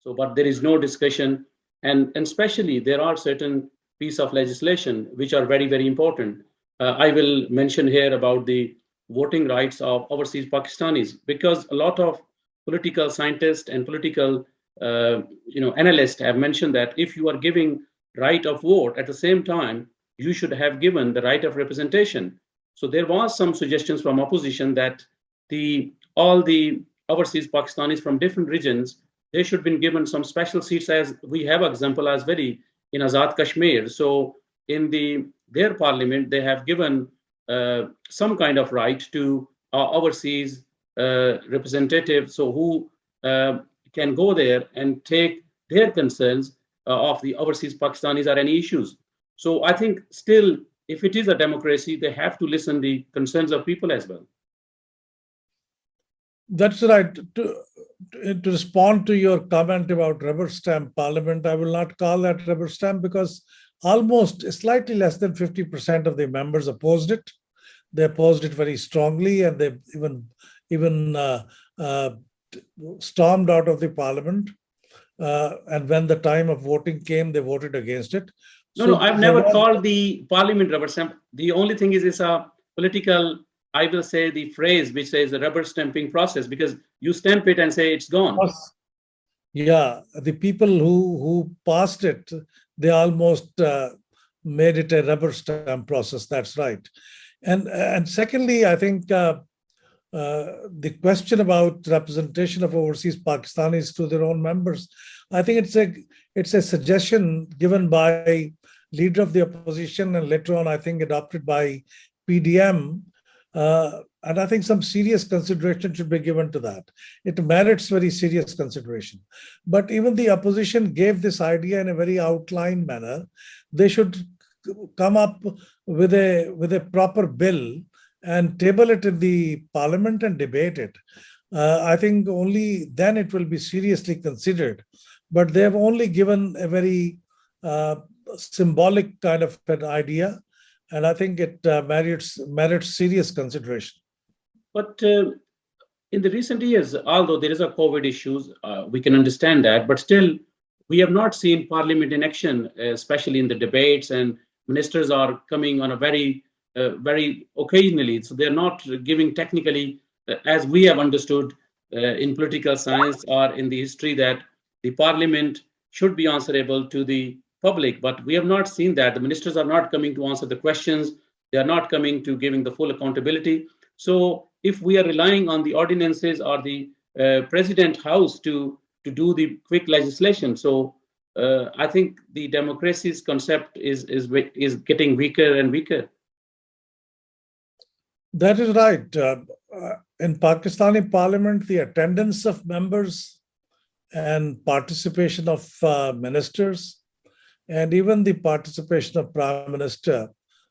So, but there is no discussion, and especially there are certain piece of legislation which are very, very important. I will mention here about the voting rights of overseas Pakistanis, because a lot of political scientists and political analysts have mentioned that if you are giving right of vote at the same time, you should have given the right of representation. So there was some suggestions from opposition that the all the overseas Pakistanis from different regions, they should be given some special seats, as we have example as very in Azad Kashmir. So in their parliament, they have given some kind of right to overseas representatives, so who can go there and take their concerns of the overseas Pakistanis or any issues. So I think still, if it is a democracy, they have to listen the concerns of people as well. That's right. To respond to your comment about rubber stamp parliament, I will not call that rubber stamp, because almost slightly less than 50% of the members opposed it. They opposed it very strongly, and they even stormed out of the parliament. And when the time of voting came, they voted against it. No, I've never called the parliament rubber stamp. The only thing is it's a political, I will say, the phrase which says the rubber stamping process, because you stamp it and say it's gone. Yeah, the people who passed it, they almost made it a rubber stamp process. That's right. And secondly, I think the question about representation of overseas Pakistanis to their own members, I think it's a suggestion given by leader of the opposition, and later on, I think adopted by PDM. And I think some serious consideration should be given to that. It merits very serious consideration. But even the opposition gave this idea in a very outlined manner. They should come up with a proper bill and table it in the parliament and debate it. I think only then it will be seriously considered. But they have only given a very symbolic kind of an idea, and I think it merits serious consideration. But in the recent years, although there is a COVID issues, we can understand that, but still we have not seen parliament in action, especially in the debates, and ministers are coming on a very occasionally. So they're not giving technically, as we have understood in political science or in the history, that the parliament should be answerable to the public, but we have not seen that. The ministers are not coming to answer the questions. They are not coming to giving the full accountability. So if we are relying on the ordinances or the president house to do the quick legislation, so I think the democracy's concept is getting weaker and weaker. That is right. In Pakistani parliament, the attendance of members and participation of ministers, and even the participation of Prime Minister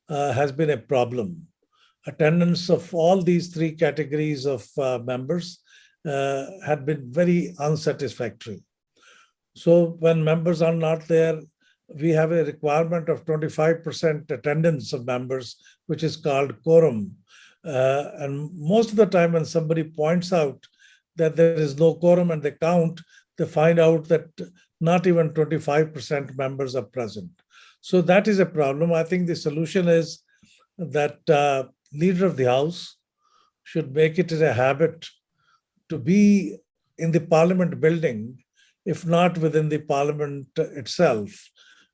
has been a problem. Attendance of all these three categories of members had been very unsatisfactory. So when members are not there, we have a requirement of 25% attendance of members, which is called quorum. And most of the time when somebody points out that there is no quorum and they count, they find out that not even 25% members are present. So that is a problem. I think the solution is that leader of the house should make it a habit to be in the parliament building, if not within the parliament itself.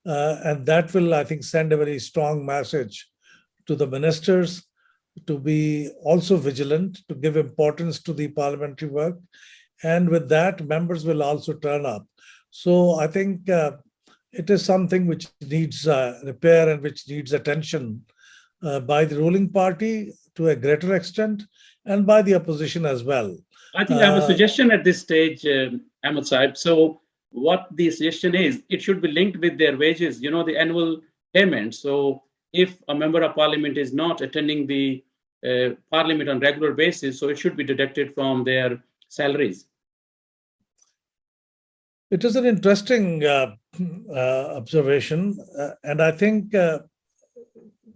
And that will, I think, send a very strong message to the ministers to be also vigilant, to give importance to the parliamentary work. And with that, members will also turn up. So I think it is something which needs repair and which needs attention by the ruling party to a greater extent, and by the opposition as well. I think I have a suggestion at this stage, Ahmed Saib. So what the suggestion is, it should be linked with their wages, the annual payment. So if a member of parliament is not attending the parliament on regular basis, so it should be deducted from their salaries. It is an interesting observation. And I think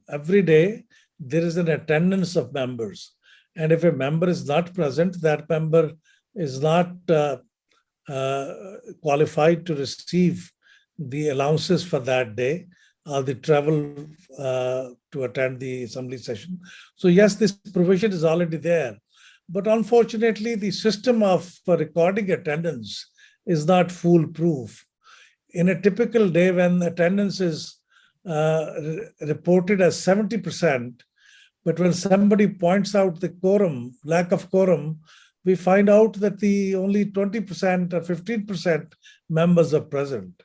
every day there is an attendance of members. And if a member is not present, that member is not qualified to receive the allowances for that day or the travel to attend the assembly session. So yes, this provision is already there. But unfortunately, the system of recording attendance is not foolproof. In a typical day, when attendance is reported as 70%, but when somebody points out the quorum, lack of quorum, we find out that the only 20% or 15% members are present.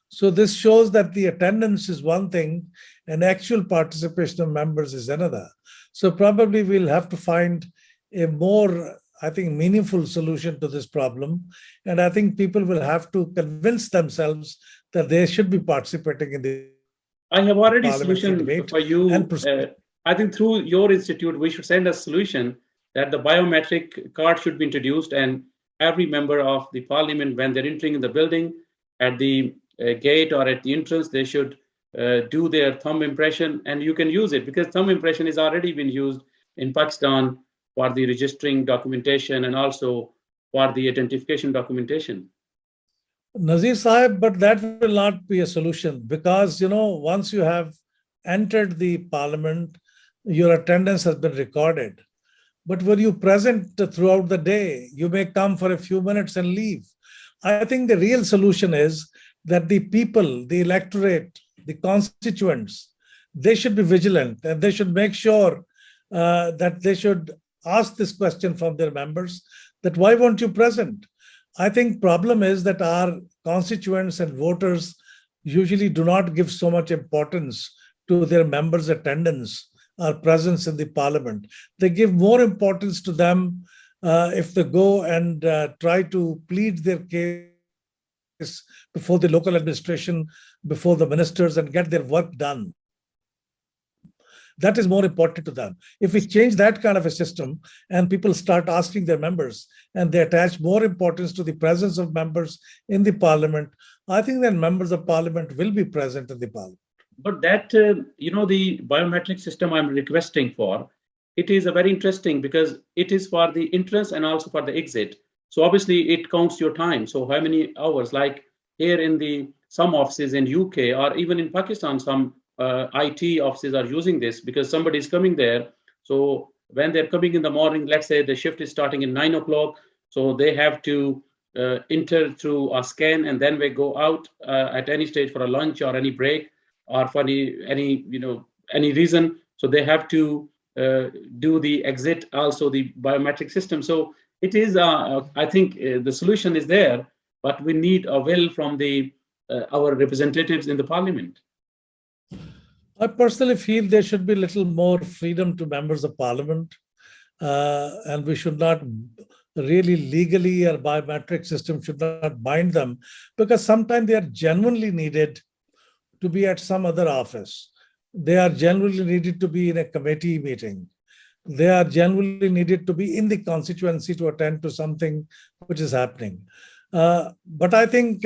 So this shows that the attendance is one thing and actual participation of members is another. So probably we'll have to find a more, I think, meaningful solution to this problem. And I think people will have to convince themselves that they should be participating in the I have already parliamentary solution debate for you. and proceed. I think through your institute, we should send a solution that the biometric card should be introduced, and every member of the parliament, when they're entering in the building, at the gate or at the entrance, they should do their thumb impression, and you can use it because thumb impression is already been used in Pakistan for the registering documentation and also for the identification documentation. Nazir Sahib, but that will not be a solution because, once you have entered the parliament, your attendance has been recorded. But were you present throughout the day? You may come for a few minutes and leave. I think the real solution is that the people, the electorate, the constituents, they should be vigilant and they should make sure that they should ask this question from their members that why weren't you present? I think problem is that our constituents and voters usually do not give so much importance to their members' attendance or presence in the parliament. They give more importance to them if they go and try to plead their case before the local administration, before the ministers, and get their work done. That is more important to them. If we change that kind of a system and people start asking their members and they attach more importance to the presence of members in the parliament, I think then members of parliament will be present in the parliament. But that, the biometric system I'm requesting for, it is a very interesting because it is for the entrance and also for the exit. So obviously it counts your time. So how many hours, like here in the some offices in UK or even in Pakistan, some IT offices are using this because somebody is coming there. So when they're coming in the morning, let's say the shift is starting at 9 o'clock. So they have to enter through a scan and then we go out at any stage for a lunch or any break or for any reason. So they have to do the exit, also the biometric system. So it is, I think the solution is there, but we need a will from our representatives in the parliament. I personally feel there should be a little more freedom to members of parliament, and we should not really legally or biometric system should not bind them because sometimes they are genuinely needed to be at some other office. They are genuinely needed to be in a committee meeting. They are genuinely needed to be in the constituency to attend to something which is happening. But I think,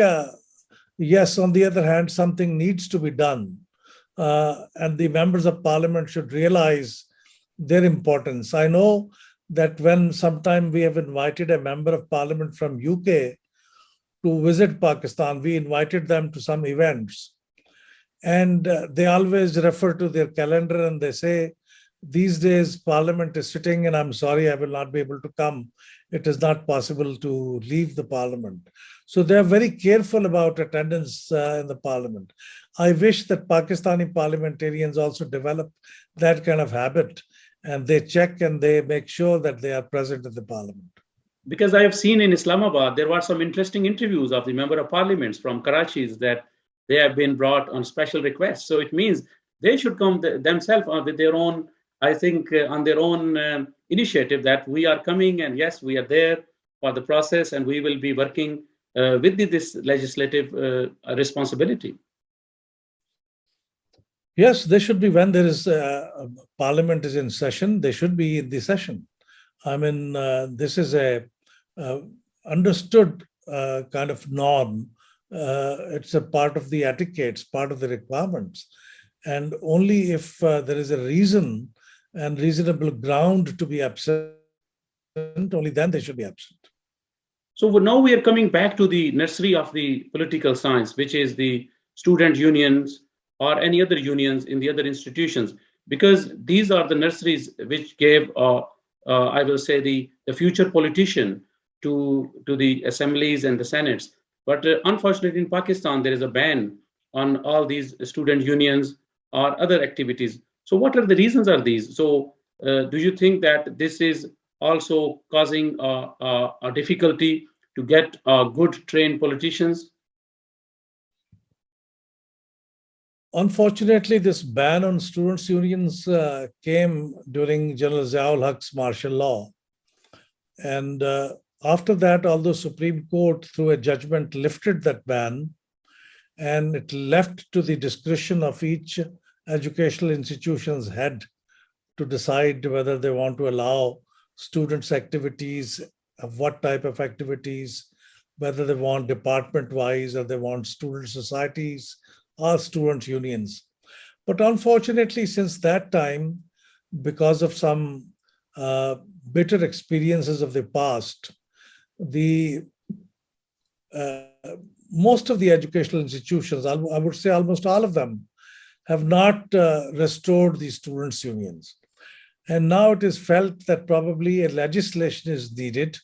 yes, on the other hand, something needs to be done. And the members of parliament should realize their importance. I know that when sometime we have invited a member of parliament from UK to visit Pakistan, we invited them to some events. And they always refer to their calendar and they say, these days parliament is sitting and I'm sorry, I will not be able to come. It is not possible to leave the parliament. So they are very careful about attendance in the parliament. I wish that Pakistani parliamentarians also develop that kind of habit and they check and they make sure that they are present in the parliament. Because I have seen in Islamabad, there were some interesting interviews of the member of parliaments from Karachi that they have been brought on special requests. So it means they should come themselves with their own, I think, on their own initiative that we are coming and yes, we are there for the process and we will be working with this legislative responsibility. Yes, they should be when there is parliament is in session, they should be in the session. I mean, this is a understood kind of norm. It's a part of the etiquette, part of the requirements. And only if there is a reason and reasonable ground to be absent, only then they should be absent. So now we are coming back to the nursery of the political science, which is the student unions or any other unions in the other institutions, because these are the nurseries which gave, I will say, the future politician to the assemblies and the senates. But unfortunately, in Pakistan, there is a ban on all these student unions or other activities. So, what are the reasons? Are these? So, do you think that this is also causing a difficulty to get good trained politicians? Unfortunately, this ban on students' unions came during General Ziaul Haq's martial law. And after that, although Supreme Court, through a judgment, lifted that ban, and it left to the discretion of each educational institution's head to decide whether they want to allow students' activities, of what type of activities, whether they want department-wise or they want student societies or student unions. But unfortunately, since that time, because of some bitter experiences of the past, the most of the educational institutions, I would say almost all of them, have not restored the students' unions. And now it is felt that probably a legislation is needed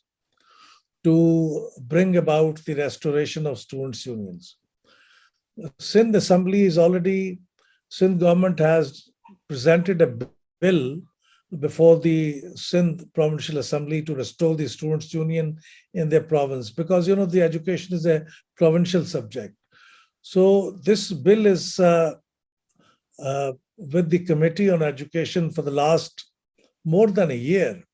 to bring about the restoration of students' unions. Sindh Assembly is already, Sindh government has presented a bill before the Sindh Provincial Assembly to restore the students' union in their province, because the education is a provincial subject. So this bill is with the Committee on Education for the last more than a year.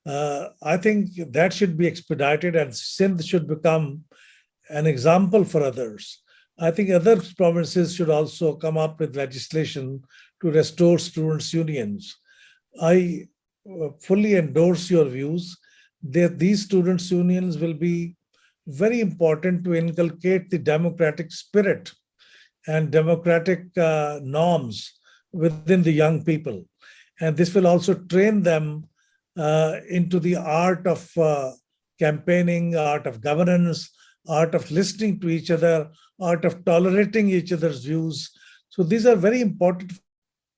I think that should be expedited, and Sindh should become an example for others. I think other provinces should also come up with legislation to restore students' unions. I fully endorse your views that these students' unions will be very important to inculcate the democratic spirit and democratic norms within the young people. And this will also train them into the art of campaigning, art of governance, art of listening to each other, art of tolerating each other's views. So these are very important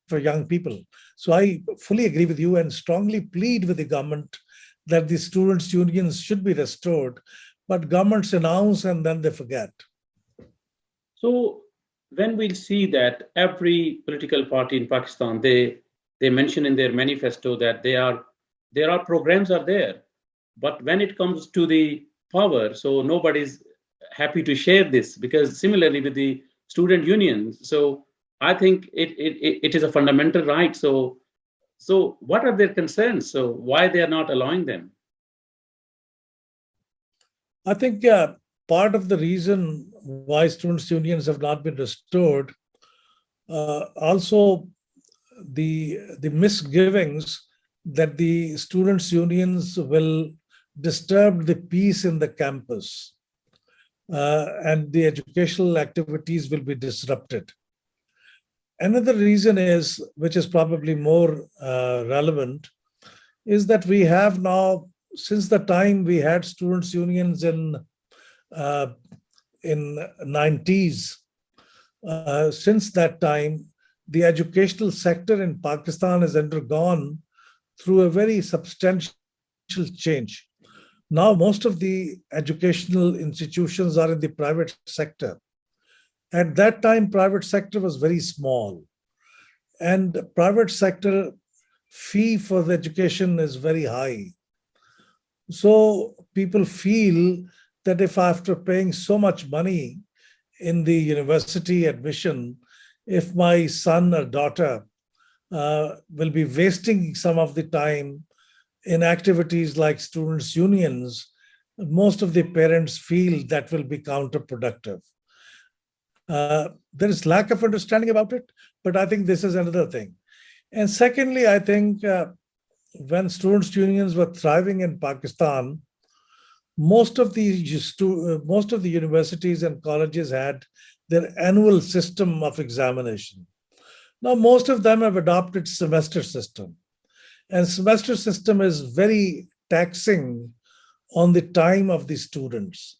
for young people. So I fully agree with you and strongly plead with the government that the students' unions should be restored, but governments announce and then they forget. So when we see that every political party in Pakistan, they mention in their manifesto that there are programs are there, but when it comes to the power, so nobody's happy to share this, because similarly with the student unions, so I think it is a fundamental right. So what are their concerns? So why they are not allowing them? I think part of the reason why students' unions have not been restored, also the misgivings that the students' unions will disturb the peace in the campus and the educational activities will be disrupted. Another reason is, which is probably more relevant, is that we have now, since the time we had students' unions in 90s, since that time, the educational sector in Pakistan has undergone through a very substantial change. Now, most of the educational institutions are in the private sector. At that time, private sector was very small, and private sector fee for the education is very high. So people feel that if after paying so much money in the university admission, if my son or daughter will be wasting some of the time in activities like students' unions, most of the parents feel that will be counterproductive. There is lack of understanding about it, but I think this is another thing. And secondly, I think when students' unions were thriving in Pakistan, most of the universities and colleges had their annual system of examination. Now, most of them have adopted semester system, and semester system is very taxing on the time of the students.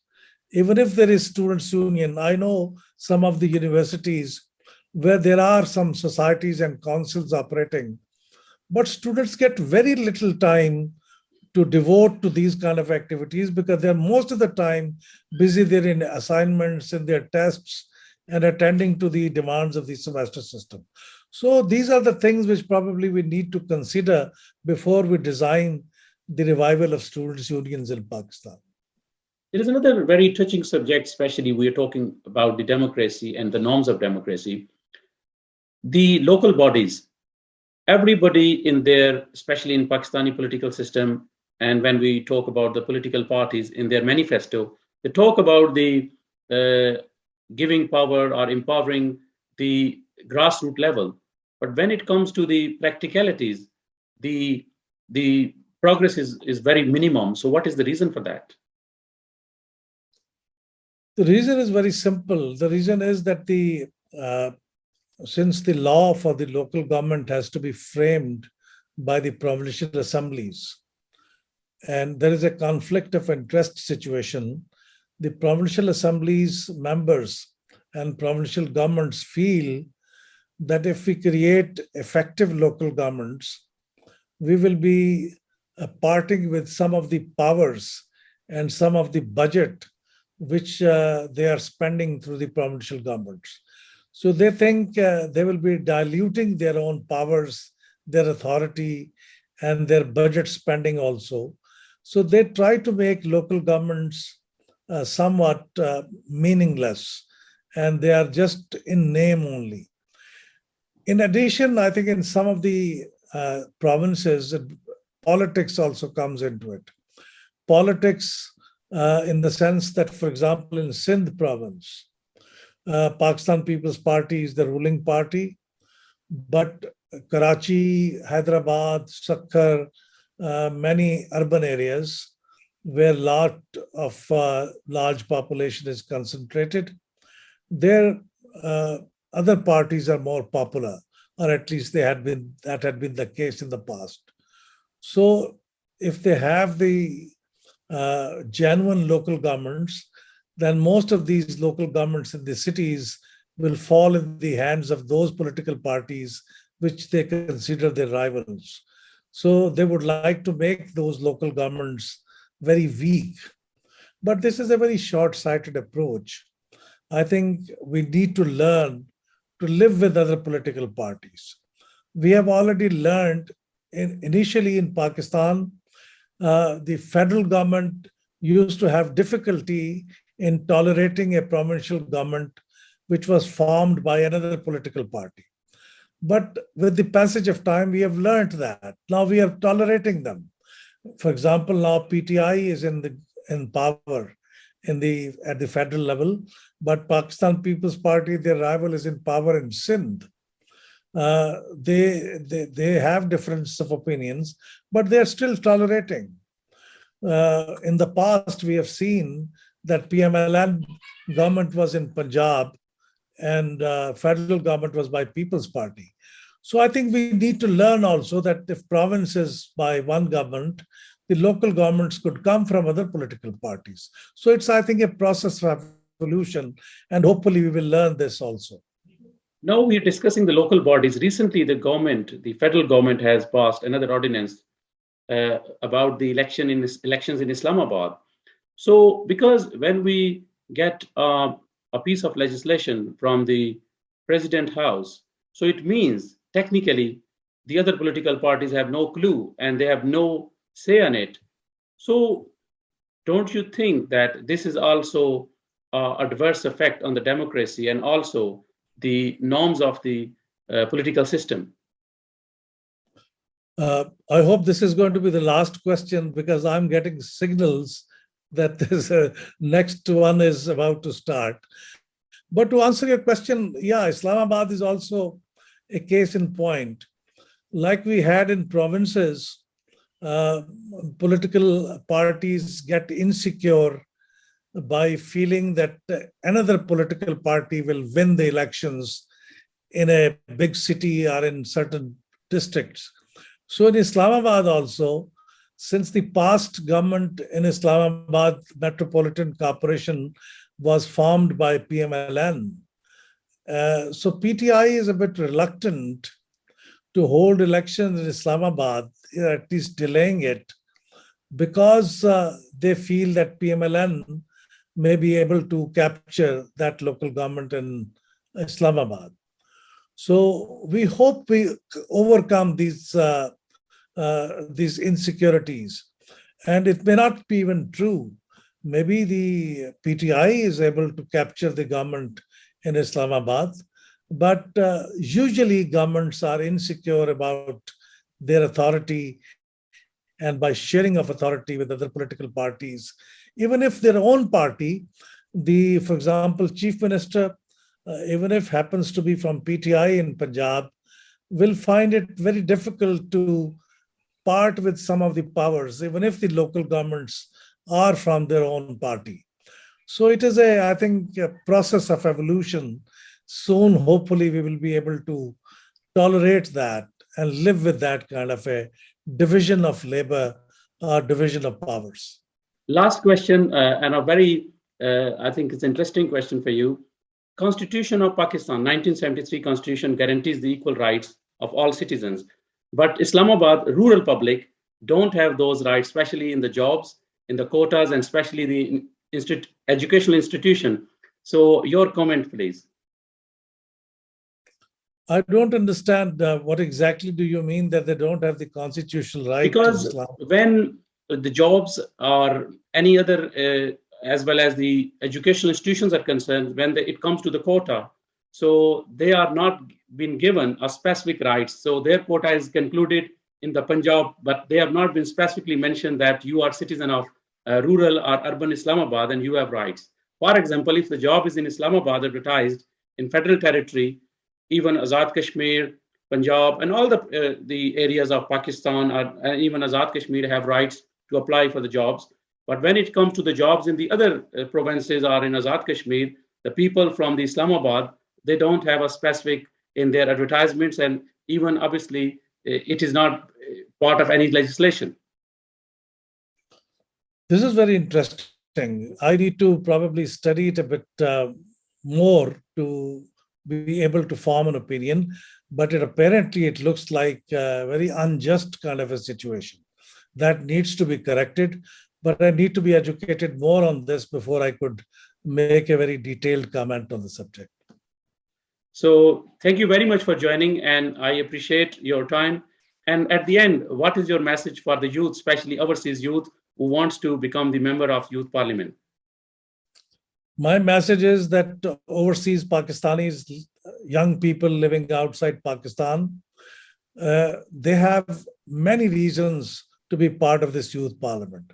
Even if there is students' union, I know some of the universities where there are some societies and councils operating, but students get very little time to devote to these kind of activities because they're most of the time busy. They're in assignments, in their tests, and attending to the demands of the semester system. So these are the things which probably we need to consider before we design the revival of students' unions in Pakistan. There is another very touching subject, especially we are talking about the democracy and the norms of democracy. The local bodies, everybody in there, especially in Pakistani political system, and when we talk about the political parties in their manifesto, they talk about the giving power or empowering the grassroots level. But when it comes to the practicalities, the progress is very minimum. So what is the reason for that? The reason is very simple. The reason is that since the law for the local government has to be framed by the provincial assemblies, and there is a conflict of interest situation, the provincial assemblies members and provincial governments feel that if we create effective local governments, we will be parting with some of the powers and some of the budget which they are spending through the provincial governments. So they think they will be diluting their own powers, their authority, and their budget spending also. So they try to make local governments somewhat meaningless, and they are just in name only. In addition, I think in some of the provinces, politics also comes into it. Politics in the sense that, for example, in Sindh province, Pakistan People's Party is the ruling party, but Karachi, Hyderabad, Sakkar, many urban areas where large population is concentrated, their other parties are more popular, or at least that had been the case in the past. So if they have the genuine local governments, then most of these local governments in the cities will fall in the hands of those political parties which they consider their rivals. So they would like to make those local governments very weak. But this is a very short-sighted approach. I think we need to learn to live with other political parties. We have already learned initially in Pakistan, the federal government used to have difficulty in tolerating a provincial government which was formed by another political party. But with the passage of time, we have learned that. Now we are tolerating them. For example, now PTI is in power at the federal level, but Pakistan People's Party, their rival, is in power in Sindh. They have difference of opinions, but they are still tolerating. In the past, we have seen that PMLN government was in Punjab and federal government was by People's Party. So I think we need to learn also that if province is by one government, the local governments could come from other political parties. So it's, I think, a process of evolution, and hopefully we will learn this also. Now we are discussing the local bodies. Recently, the federal government has passed another ordinance about the elections in Islamabad. So because when we get a piece of legislation from the President House, so it means technically the other political parties have no clue and they have no say on it. So don't you think that this is also a adverse effect on the democracy and also the norms of the political system? I hope this is going to be the last question because I'm getting signals that this next one is about to start. But to answer your question, yeah, Islamabad is also a case in point. Like we had in provinces, political parties get insecure by feeling that another political party will win the elections in a big city or in certain districts. So in Islamabad also, since the past government in Islamabad Metropolitan Corporation was formed by PMLN, so PTI is a bit reluctant to hold elections in Islamabad, at least delaying it, because they feel that PMLN may be able to capture that local government in Islamabad. So we hope we overcome these insecurities. And it may not be even true. Maybe the PTI is able to capture the government in Islamabad, but usually governments are insecure about their authority and by sharing of authority with other political parties, even if their own party, for example, chief minister, even if happens to be from PTI in Punjab, will find it very difficult to part with some of the powers, even if the local governments are from their own party. So it is I think, a process of evolution. Soon, hopefully, we will be able to tolerate that and live with that kind of a division of labor or division of powers. Last question, and a very, I think it's interesting question for you. Constitution of Pakistan, 1973 Constitution guarantees the equal rights of all citizens. But Islamabad rural public don't have those rights, especially in the jobs, in the quotas, and especially the educational institution. So your comment, please. I don't understand what exactly do you mean that they don't have the constitutional right because to Islam? When the jobs or any other, as well as the educational institutions are concerned, when it comes to the quota, so they are not been given a specific rights. So their quota is concluded in the Punjab, but they have not been specifically mentioned that you are citizen of rural or urban Islamabad and you have rights. For example, if the job is in Islamabad advertised in federal territory, even Azad Kashmir, Punjab, and all the areas of Pakistan, or even Azad Kashmir have rights to apply for the jobs. But when it comes to the jobs in the other provinces or in Azad Kashmir, the people from the Islamabad, they don't have a specific in their advertisements, and even obviously it is not part of any legislation. This is very interesting. I need to probably study it a bit more to be able to form an opinion, but apparently it looks like a very unjust kind of a situation that needs to be corrected. But I need to be educated more on this before I could make a very detailed comment on the subject. So thank you very much for joining, and I appreciate your time. And at the end, what is your message for the youth, especially overseas youth, who wants to become the member of Youth Parliament? My message is that overseas Pakistanis, young people living outside Pakistan, they have many reasons to be part of this Youth Parliament.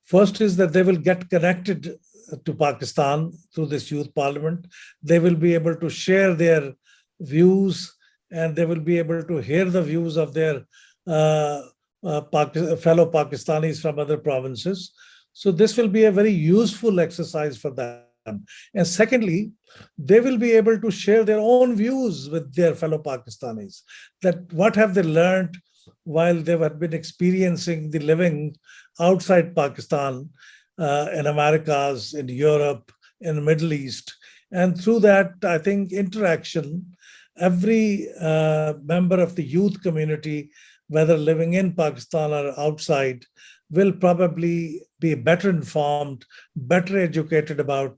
First is that they will get connected to Pakistan through this Youth Parliament. They will be able to share their views, and they will be able to hear the views of their fellow Pakistanis from other provinces. So this will be a very useful exercise for them. And secondly, they will be able to share their own views with their fellow Pakistanis, that what have they learned while they have been experiencing the living outside Pakistan, in Americas, in Europe, in the Middle East. And through that, I think, interaction, every member of the youth community, whether living in Pakistan or outside, will probably be better informed, better educated about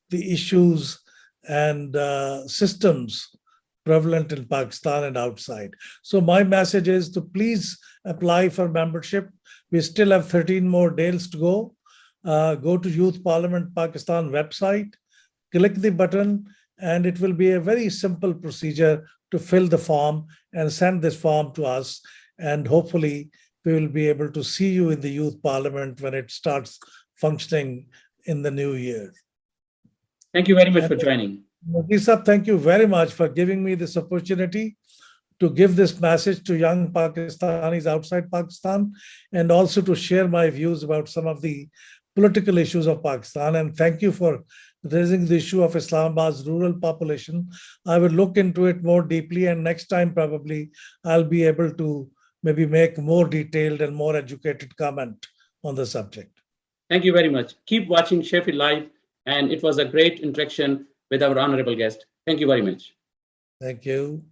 the issues and systems prevalent in Pakistan and outside. So my message is to please apply for membership. We still have 13 more days to go. Go to Youth Parliament Pakistan website, click the button, and it will be a very simple procedure to fill the form and send this form to us. And hopefully we will be able to see you in the Youth Parliament when it starts functioning in the new year. Thank you very much for joining. Lisa, thank you very much for giving me this opportunity to give this message to young Pakistanis outside Pakistan, and also to share my views about some of the political issues of Pakistan. And thank you for raising the issue of Islamabad's rural population. I will look into it more deeply, and next time probably I'll be able to maybe make more detailed and more educated comment on the subject. Thank you very much. Keep watching Sheffield Live, and it was a great interaction with our honorable guest. Thank you very much. Thank you.